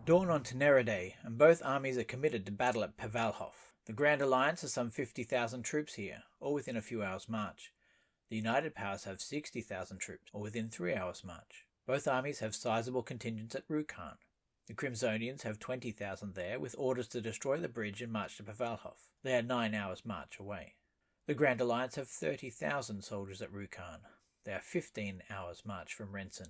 Dawn on Tenere Day, and both armies are committed to battle at Pvalhof. The Grand Alliance has some 50,000 troops here, or within a few hours' march. The United Powers have 60,000 troops, or within 3 hours' march. Both armies have sizable contingents at Radka. The Crimsonians have 20,000 there, with orders to destroy the bridge and march to Pvalhof. They are 9 hours' march away. The Grand Alliance have 30,000 soldiers at Radka. They are 15 hours' march from Rensen,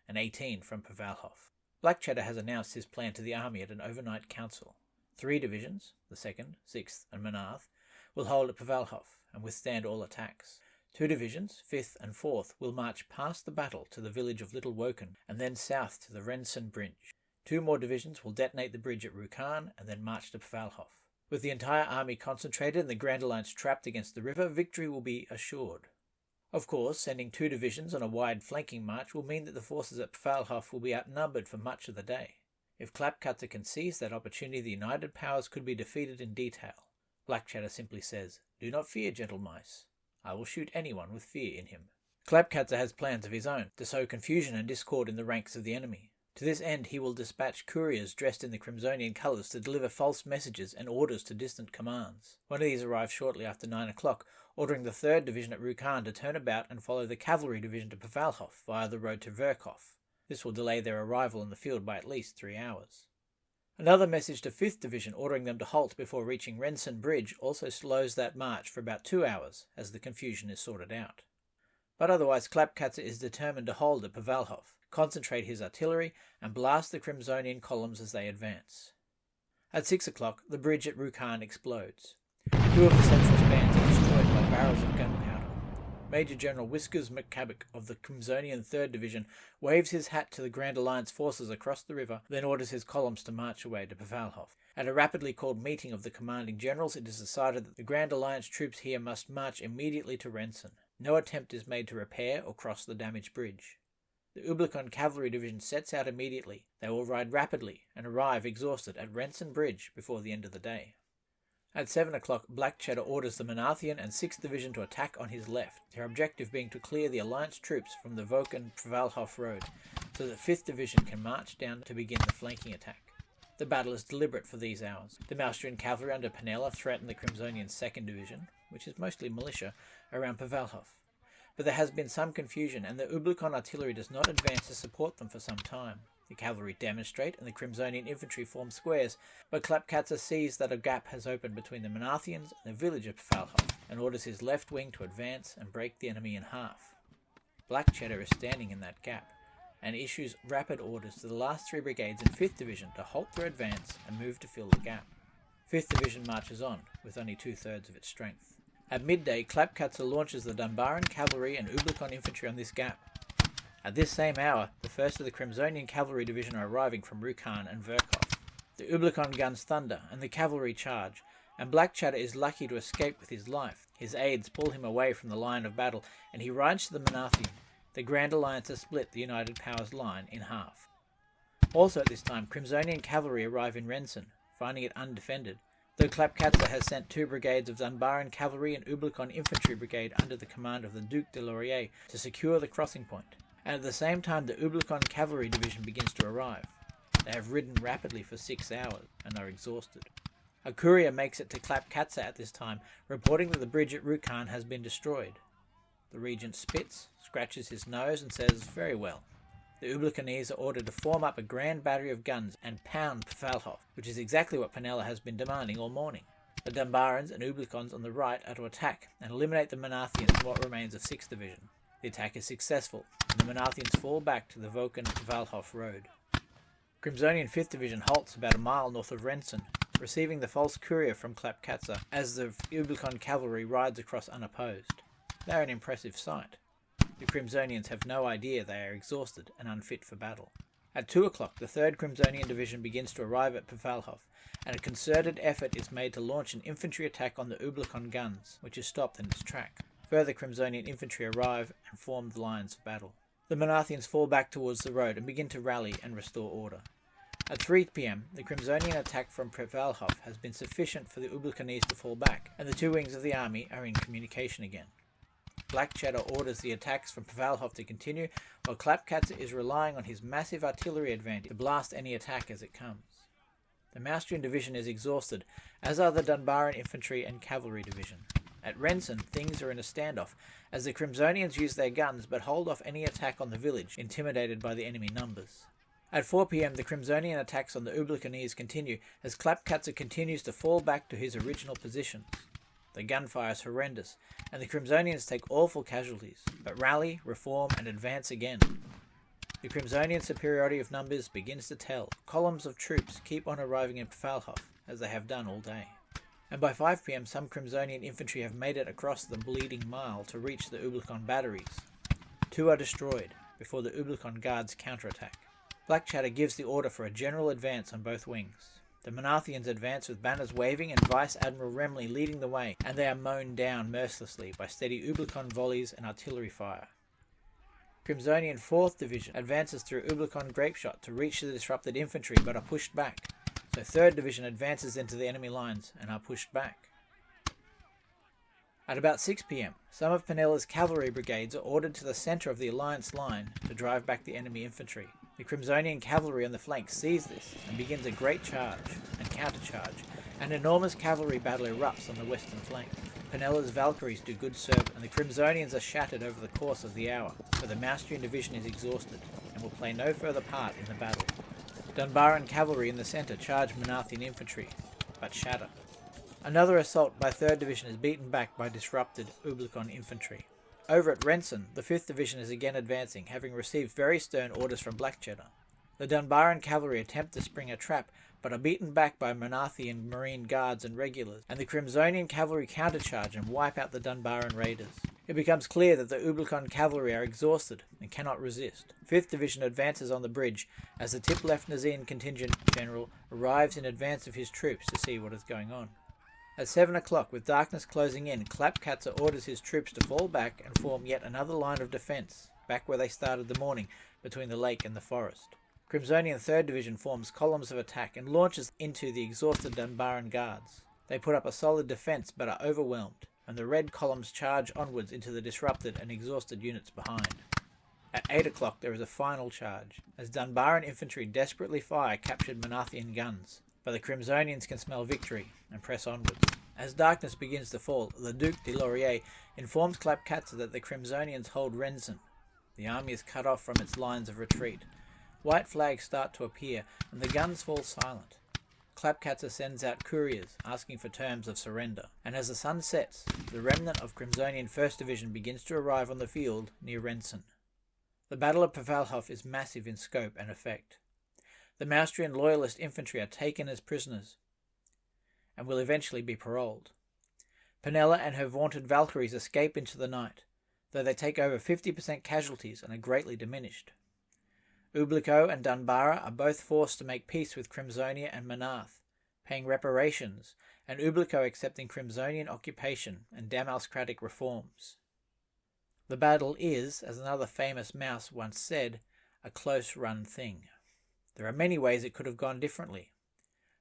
and 18 from Pvalhof. Blackcheddar has announced his plan to the army at an overnight council. 3 divisions, the 2nd, 6th and Manath, will hold at Pvalhof and withstand all attacks. 2 divisions, 5th and 4th, will march past the battle to the village of Little Woken and then south to the Rensen Bridge. 2 more divisions will detonate the bridge at Radka and then march to Pvalhof. With the entire army concentrated and the Grand Alliance trapped against the river, victory will be assured. Of course, sending 2 divisions on a wide flanking march will mean that the forces at Pvalhof will be outnumbered for much of the day. If Clapcutter can seize that opportunity, the United Powers could be defeated in detail. Blackcheddar simply says, "Do not fear, gentle mice. I will shoot anyone with fear in him." Clapcutter has plans of his own, to sow confusion and discord in the ranks of the enemy. To this end he will dispatch couriers dressed in the Crimsonian colours to deliver false messages and orders to distant commands. One of these arrives shortly after 9 o'clock, ordering the 3rd Division at Radka to turn about and follow the Cavalry Division to Pvalhof via the road to Verkhof. This will delay their arrival in the field by at least 3 hours. Another message to 5th Division ordering them to halt before reaching Rensen Bridge also slows that march for about 2 hours as the confusion is sorted out. But otherwise Clapcutter is determined to hold at Pvalhof, concentrate his artillery, and blast the Crimsonian columns as they advance. At 6 o'clock, the bridge at Radka explodes. 2 of the central spans are destroyed by barrels of gunpowder. Major General Whiskers McCabick of the Crimsonian 3rd Division waves his hat to the Grand Alliance forces across the river, then orders his columns to march away to Pvalhof. At a rapidly called meeting of the commanding generals, it is decided that the Grand Alliance troops here must march immediately to Rensen. No attempt is made to repair or cross the damaged bridge. The Ublicon Cavalry Division sets out immediately. They will ride rapidly and arrive exhausted at Rensen Bridge before the end of the day. At 7 o'clock, Blackcheddar orders the Manathian and 6th Division to attack on his left, their objective being to clear the Alliance troops from the Woken-Pvalhof road, so that 5th Division can march down to begin the flanking attack. The battle is deliberate for these hours. The Malstrian cavalry under Penella threaten the Crimsonian 2nd Division, which is mostly militia, around Pvalhof. But there has been some confusion, and the Ublicon artillery does not advance to support them for some time. The cavalry demonstrate, and the Crimsonian infantry form squares, but Clapcutter sees that a gap has opened between the Manathians and the village of Pvalhof, and orders his left wing to advance and break the enemy in half. Blackcheddar is standing in that gap, and issues rapid orders to the last 3 brigades in 5th Division to halt their advance and move to fill the gap. 5th Division marches on, with only 2/3 of its strength. At midday, Clapcutter launches the Dunbaran cavalry and Ublicon infantry on this gap. At this same hour, the first of the Crimsonian Cavalry Division are arriving from Radka and Verkhof. The Ublicon guns thunder, and the cavalry charge, and Blackcheddar is lucky to escape with his life. His aides pull him away from the line of battle, and he rides to the Manathian. The Grand Alliance has split the United Powers line in half. Also at this time, Crimsonian cavalry arrive in Rensen, finding it undefended, though Clapcutter has sent 2 brigades of Dunbaran cavalry and Ublicon infantry brigade under the command of the Duc de Laurier to secure the crossing point. And at the same time the Ublicon Cavalry Division begins to arrive. They have ridden rapidly for 6 hours and are exhausted. A courier makes it to Clapcutter at this time, reporting that the bridge at Radka has been destroyed. The regent spits, scratches his nose and says, "Very well." The Ubliconese are ordered to form up a grand battery of guns and pound Pvalhof, which is exactly what Penella has been demanding all morning. The Dunbarans and Ublicons on the right are to attack and eliminate the Manathians and what remains of 6th Division. The attack is successful, and the Manathians fall back to the Woken-Pvalhof road. Crimsonian 5th Division halts about a mile north of Rensen, receiving the false courier from Clapcutter as the Ublicon cavalry rides across unopposed. They are an impressive sight. The Crimsonians have no idea they are exhausted and unfit for battle. At 2 o'clock, the 3rd Crimsonian Division begins to arrive at Pvalhof, and a concerted effort is made to launch an infantry attack on the Ublicon guns, which is stopped in its track. Further Crimsonian infantry arrive and form the lines of battle. The Manathians fall back towards the road and begin to rally and restore order. At 3 p.m, the Crimsonian attack from Pvalhof has been sufficient for the Ubliconese to fall back, and the 2 wings of the army are in communication again. Black Cheddar orders the attacks from Pvalhof to continue, while Clapcatzer is relying on his massive artillery advantage to blast any attack as it comes. The Maustrian division is exhausted, as are the Dunbaran infantry and cavalry division. At Rensen, things are in a standoff, as the Crimsonians use their guns but hold off any attack on the village, intimidated by the enemy numbers. At 4 p.m. the Crimsonian attacks on the Ublakanese continue, as Clapcatzer continues to fall back to his original positions. The gunfire is horrendous, and the Crimsonians take awful casualties, but rally, reform, and advance again. The Crimsonian superiority of numbers begins to tell. Columns of troops keep on arriving in Pvalhof, as they have done all day. And by 5 p.m. some Crimsonian infantry have made it across the Bleeding Mile to reach the Ublakon batteries. 2 are destroyed, before the Ublakon guards counterattack. Black Cheddar gives the order for a general advance on both wings. The Manathians advance with banners waving and Vice Admiral Remley leading the way, and they are mown down mercilessly by steady Ublakon volleys and artillery fire. Crimsonian 4th Division advances through Ublakon Grapeshot to reach the disrupted infantry but are pushed back, so 3rd Division advances into the enemy lines and are pushed back. At about 6 p.m, some of Penella's cavalry brigades are ordered to the centre of the Alliance line to drive back the enemy infantry. The Crimsonian cavalry on the flank sees this and begins a great charge and countercharge. An enormous cavalry battle erupts on the western flank. Penella's Valkyries do good service, and the Crimsonians are shattered over the course of the hour, for the Maustrian division is exhausted and will play no further part in the battle. Dunbaran cavalry in the centre charge Manathian infantry, but shatter. Another assault by 3rd Division is beaten back by disrupted Ublakon infantry. Over at Rensen, the 5th Division is again advancing, having received very stern orders from Black Cheddar. The Dunbaran cavalry attempt to spring a trap, but are beaten back by Manathian marine guards and regulars, and the Crimsonian cavalry countercharge and wipe out the Dunbaran raiders. It becomes clear that the Ublakon cavalry are exhausted and cannot resist. 5th Division advances on the bridge, as the Tiplev-Nazin contingent general arrives in advance of his troops to see what is going on. At 7 o'clock, with darkness closing in, Clapcatzer orders his troops to fall back and form yet another line of defence, back where they started the morning, between the lake and the forest. Crimsonian 3rd Division forms columns of attack and launches into the exhausted Dunbaran guards. They put up a solid defence but are overwhelmed, and the red columns charge onwards into the disrupted and exhausted units behind. At 8 o'clock there is a final charge, as Dunbaran infantry desperately fire captured Manathian guns, but the Crimsonians can smell victory and press onwards. As darkness begins to fall, the Duc de Laurier informs Clapcatzer that the Crimsonians hold Rensen. The army is cut off from its lines of retreat. White flags start to appear, and the guns fall silent. Clapcatzer sends out couriers asking for terms of surrender, and as the sun sets, the remnant of Crimsonian 1st Division begins to arrive on the field near Rensen. The Battle of Pvalhof is massive in scope and effect. The Maustrian loyalist infantry are taken as prisoners and will eventually be paroled. Penella and her vaunted Valkyries escape into the night, though they take over 50% casualties and are greatly diminished. Ublico and Dunbara are both forced to make peace with Crimsonia and Manath, paying reparations, and Ublico accepting Crimsonian occupation and Damalscratic reforms. The battle is, as another famous mouse once said, a close-run thing. There are many ways it could have gone differently.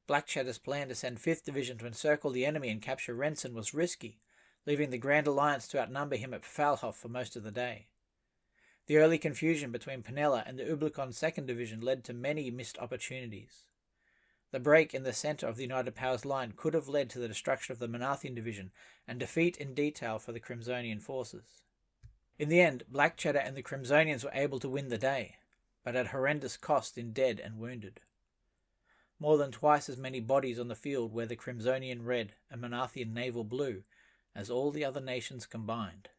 Black Cheddar's plan to send 5th Division to encircle the enemy and capture Rensen was risky, leaving the Grand Alliance to outnumber him at Pvalhof for most of the day. The early confusion between Penella and the Ublakon 2nd Division led to many missed opportunities. The break in the centre of the United Powers line could have led to the destruction of the Manathian Division and defeat in detail for the Crimsonian forces. In the end, Black Cheddar and the Crimsonians were able to win the day, but at horrendous cost in dead and wounded. More than twice as many bodies on the field wear the Crimsonian red and Manathian naval blue as all the other nations combined.